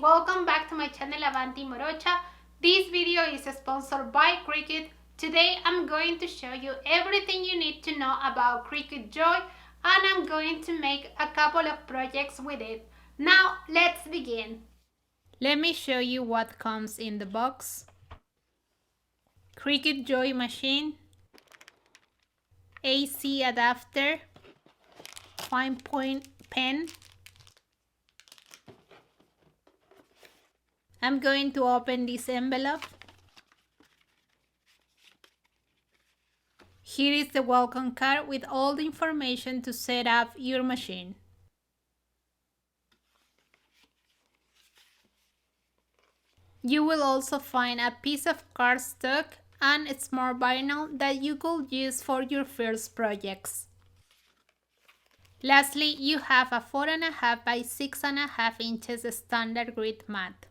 welcome back to my channel Avanti Morocha. This video is sponsored by Cricut. Today I'm going to show you everything you need to know about Cricut Joy, and I'm going to make a couple of projects with it. Now let's begin. Let me show you what comes in the box. Cricut Joy machine, AC adapter, fine point pen. I'm going to open this envelope. Here is the welcome card with all the information to set up your machine. You will also find a piece of cardstock and a smart vinyl that you could use for your first projects. Lastly, you have a 4.5 by 6.5 inches standard grid mat.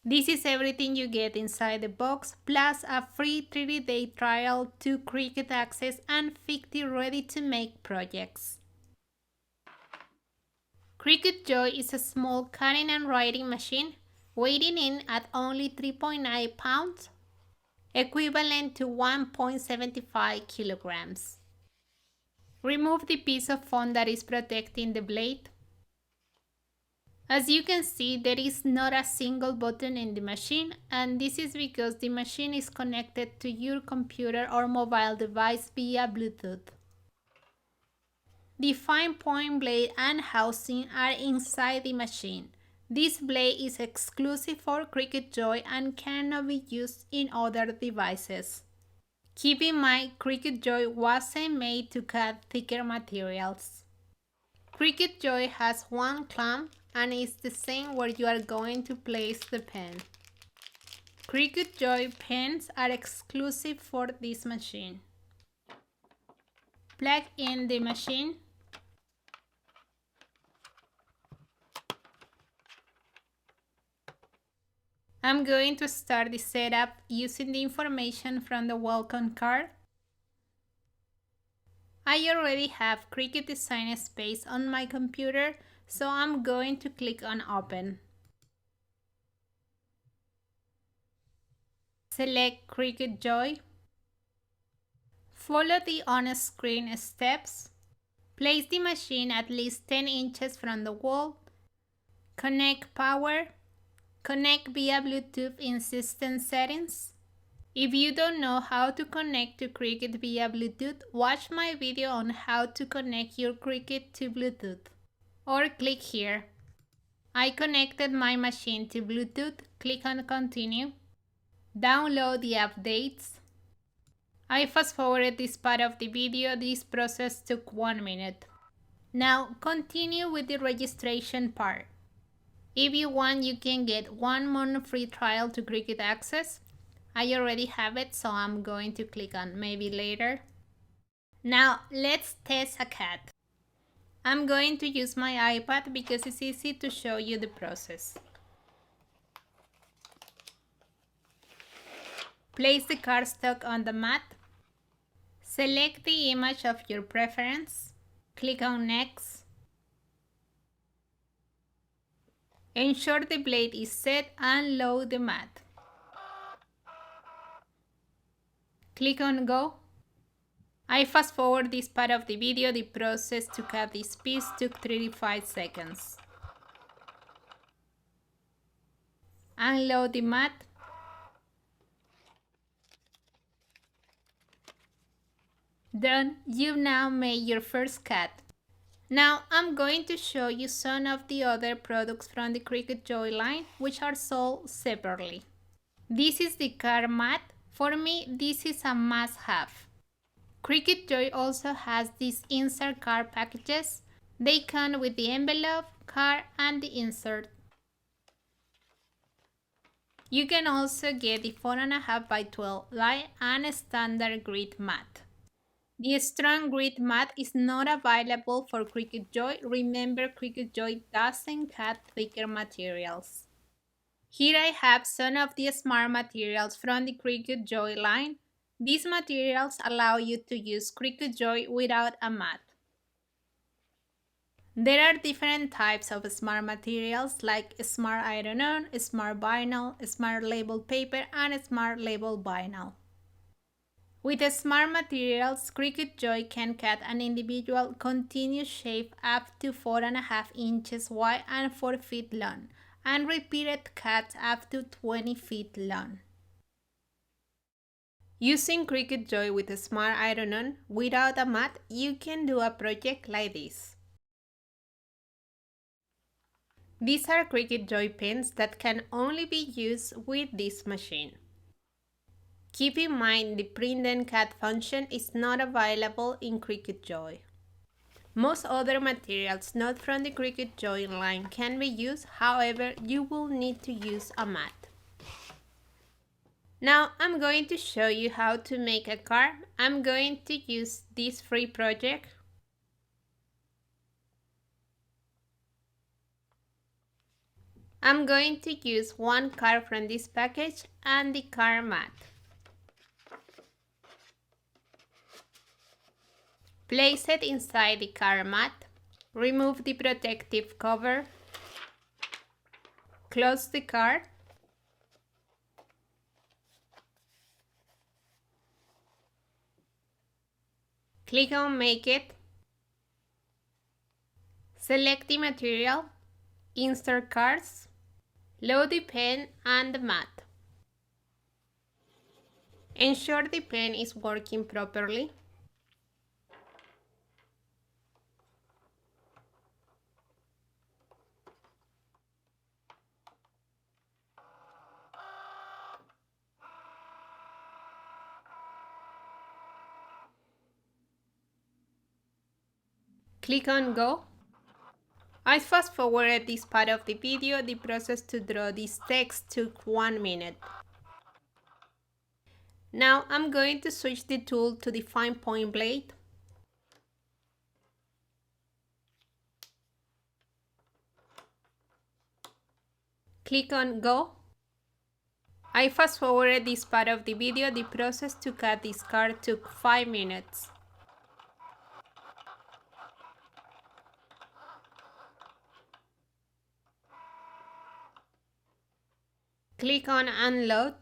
This is everything you get inside the box, plus a free 30-day trial to Cricut Access and 50 ready-to-make projects. Cricut Joy is a small cutting and writing machine, weighing in at only 3.9 pounds, equivalent to 1.75 kilograms. Remove the piece of foam that is protecting the blade. As you can see, there is not a single button in the machine, and this is because the machine is connected to your computer or mobile device via Bluetooth. The fine point blade and housing are inside the machine. This blade is exclusive for Cricut Joy and cannot be used in other devices. Keep in mind, Cricut Joy wasn't made to cut thicker materials. Cricut Joy has one clamp and it's the same where you are going to place the pen. Cricut Joy pens are exclusive for this machine. Plug in the machine. I'm going to start the setup using the information from the welcome card. I already have Cricut Design Space on my computer, so I'm going to click on Open. Select Cricut Joy. Follow the on-screen steps. Place the machine at least 10 inches from the wall. Connect power. Connect via Bluetooth in system settings. If you don't know how to connect to Cricut via Bluetooth, watch my video on how to connect your Cricut to Bluetooth. Or click here. I connected my machine to Bluetooth. Click on Continue. Download the updates. I fast forwarded this part of the video. This process took 1 minute. Now continue with the registration part. If you want, you can get 1 month free trial to Cricut Access. I already have it, so I'm going to click on maybe later. Now let's test a cat. I'm going to use my iPad because it's easy to show you the process. Place the cardstock on the mat. Select the image of your preference. Click on Next. Ensure the blade is set and load the mat. Click on Go. I fast forward this part of the video. The process to cut this piece took 35 seconds. Unload the mat. Done. You've now made your first cut. Now I'm going to show you some of the other products from the Cricut Joy line, which are sold separately. This is the card mat. For me, this is a must-have. Cricut Joy also has these insert card packages. They come with the envelope, card, and the insert. You can also get the 4.5 by 12 light and a standard grid mat. The strong grid mat is not available for Cricut Joy. Remember, Cricut Joy doesn't cut thicker materials. Here I have some of the smart materials from the Cricut Joy line. These materials allow you to use Cricut Joy without a mat. There are different types of smart materials like smart iron-on, smart vinyl, smart label paper, and smart label vinyl. With smart materials, Cricut Joy can cut an individual continuous shape up to 4.5 inches wide and 4 feet long, and repeated cuts up to 20 feet long. Using Cricut Joy with a smart iron-on without a mat, you can do a project like this. These are Cricut Joy pens that can only be used with this machine. Keep in mind the print and cut function is not available in Cricut Joy. Most other materials not from the Cricut Joy line can be used, however, you will need to use a mat. Now I'm going to show you how to make a card. I'm going to use this free project. I'm going to use one card from this package and the card mat. Place it inside the card mat. Remove the protective cover. Close the card. Click on Make It. Select the material. Insert cards. Load the pen and the mat. Ensure the pen is working properly. Click on Go. I fast forwarded this part of the video. The process to draw this text took 1 minute. Now I'm going to switch the tool to the fine point blade. Click on Go. I fast forwarded this part of the video. The process to cut this card took 5 minutes. Click on Unload.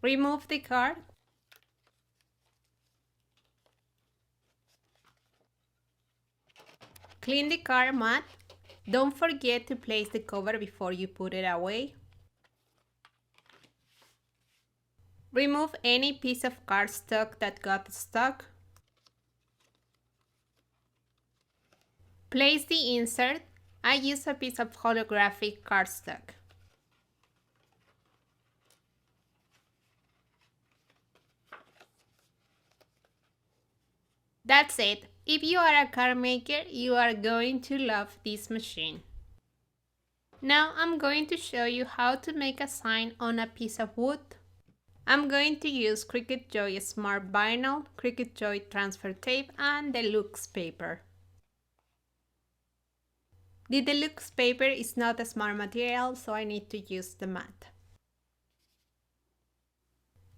Remove the card. Clean the card mat. Don't forget to place the cover before you put it away. Remove any piece of cardstock that got stuck. Place the insert. I use a piece of holographic cardstock. That's it. If you are a card maker, you are going to love this machine. Now I'm going to show you how to make a sign on a piece of wood. I'm going to use Cricut Joy Smart Vinyl, Cricut Joy Transfer Tape, and Deluxe Paper. The Deluxe Paper is not a smart material, so I need to use the mat.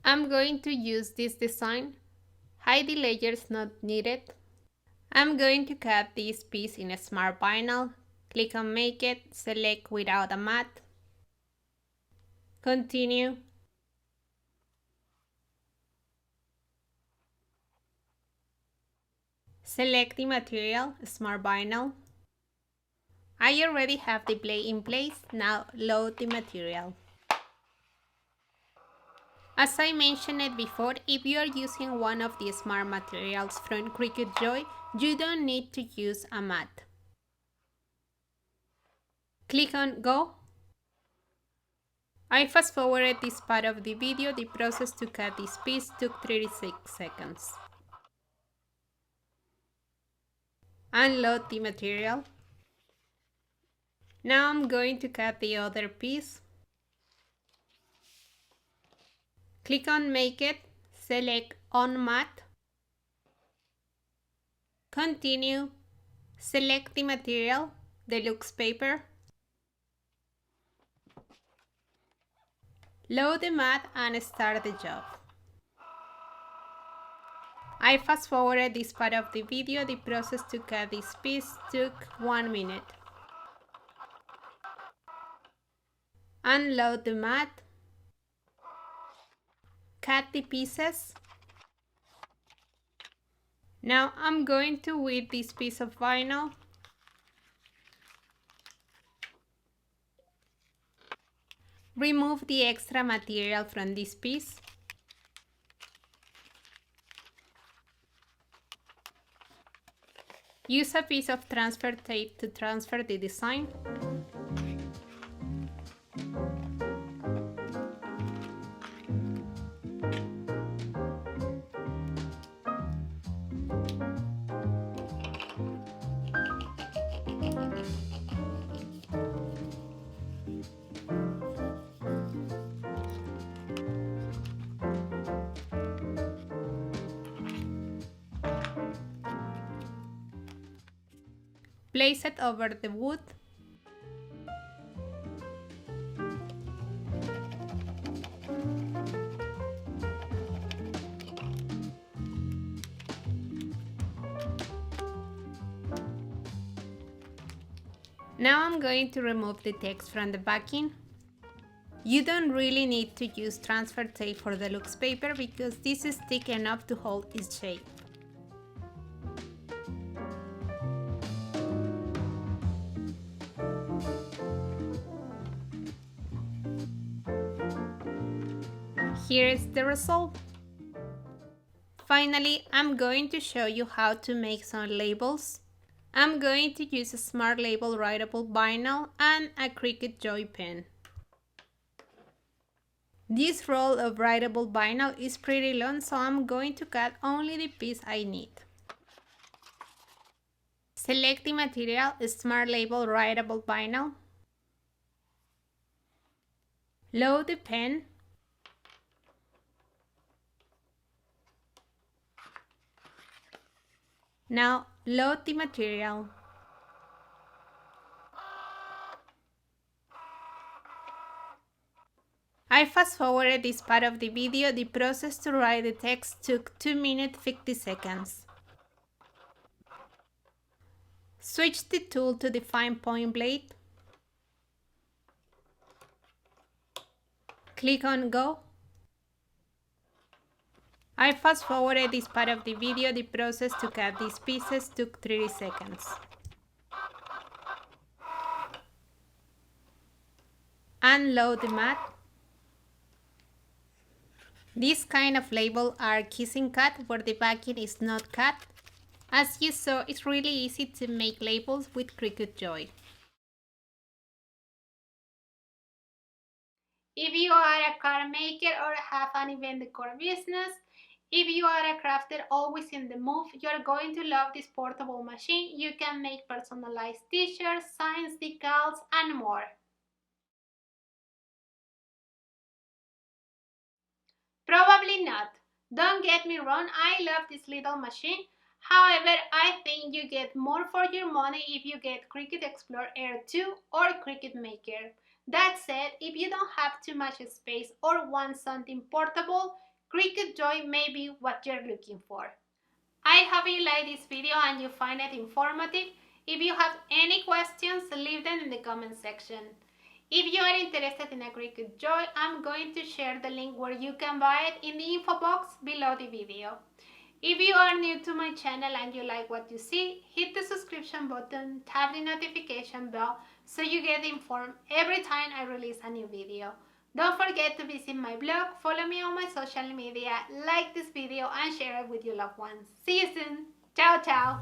I'm going to use this design. Hide the layers not needed. I'm going to cut this piece in a Smart Vinyl. Click on Make It, select Without a Mat. Continue. Select the material, Smart Vinyl. I already have the blade in place, now load the material. As I mentioned before, if you are using one of the smart materials from Cricut Joy, you don't need to use a mat. Click on Go. I fast forwarded this part of the video. The process to cut this piece took 36 seconds. Unload the material. Now I'm going to cut the other piece. Click on Make It, select On Mat. Continue, select the material, Deluxe Paper. Load the mat and start the job. I fast forwarded this part of the video. The process to cut this piece took 1 minute. Unload the mat. Cut the pieces. Now I'm going to weed this piece of vinyl. Remove the extra material from this piece. Use a piece of transfer tape to transfer the design. Place it over the wood. Now I'm going to remove the text from the backing. You don't really need to use transfer tape for the deluxe paper because this is thick enough to hold its shape. Here is the result. Finally, I'm going to show you how to make some labels. I'm going to use a Smart Label writable vinyl and a Cricut Joy pen. This roll of writable vinyl is pretty long, so I'm going to cut only the piece I need. Select the material, Smart Label writable vinyl. Load the pen. Now load the material. I fast forwarded this part of the video. The process to write the text took 2 minutes 50 seconds. Switch the tool to the fine point blade. Click on Go. I fast forwarded this part of the video. The process to cut these pieces took 30 seconds. Unload the mat. This kind of label are kissing cut where the backing is not cut. As you saw, it's really easy to make labels with Cricut Joy. If you are a card maker or have an event decor business, if you are a crafter always in the move, you're going to love this portable machine. You can make personalized t-shirts, signs, decals, and more. Probably not. Don't get me wrong, I love this little machine. However, I think you get more for your money if you get Cricut Explore Air 2 or Cricut Maker. That said, if you don't have too much space or want something portable, Cricut Joy may be what you're looking for. I hope you like this video and you find it informative. If you have any questions, leave them in the comment section. If you are interested in a Cricut Joy, I'm going to share the link where you can buy it in the info box below the video. If you are new to my channel and you like what you see, hit the subscription button, tap the notification bell so you get informed every time I release a new video. Don't forget to visit my blog, follow me on my social media, like this video and share it with your loved ones. See you soon. Ciao, ciao.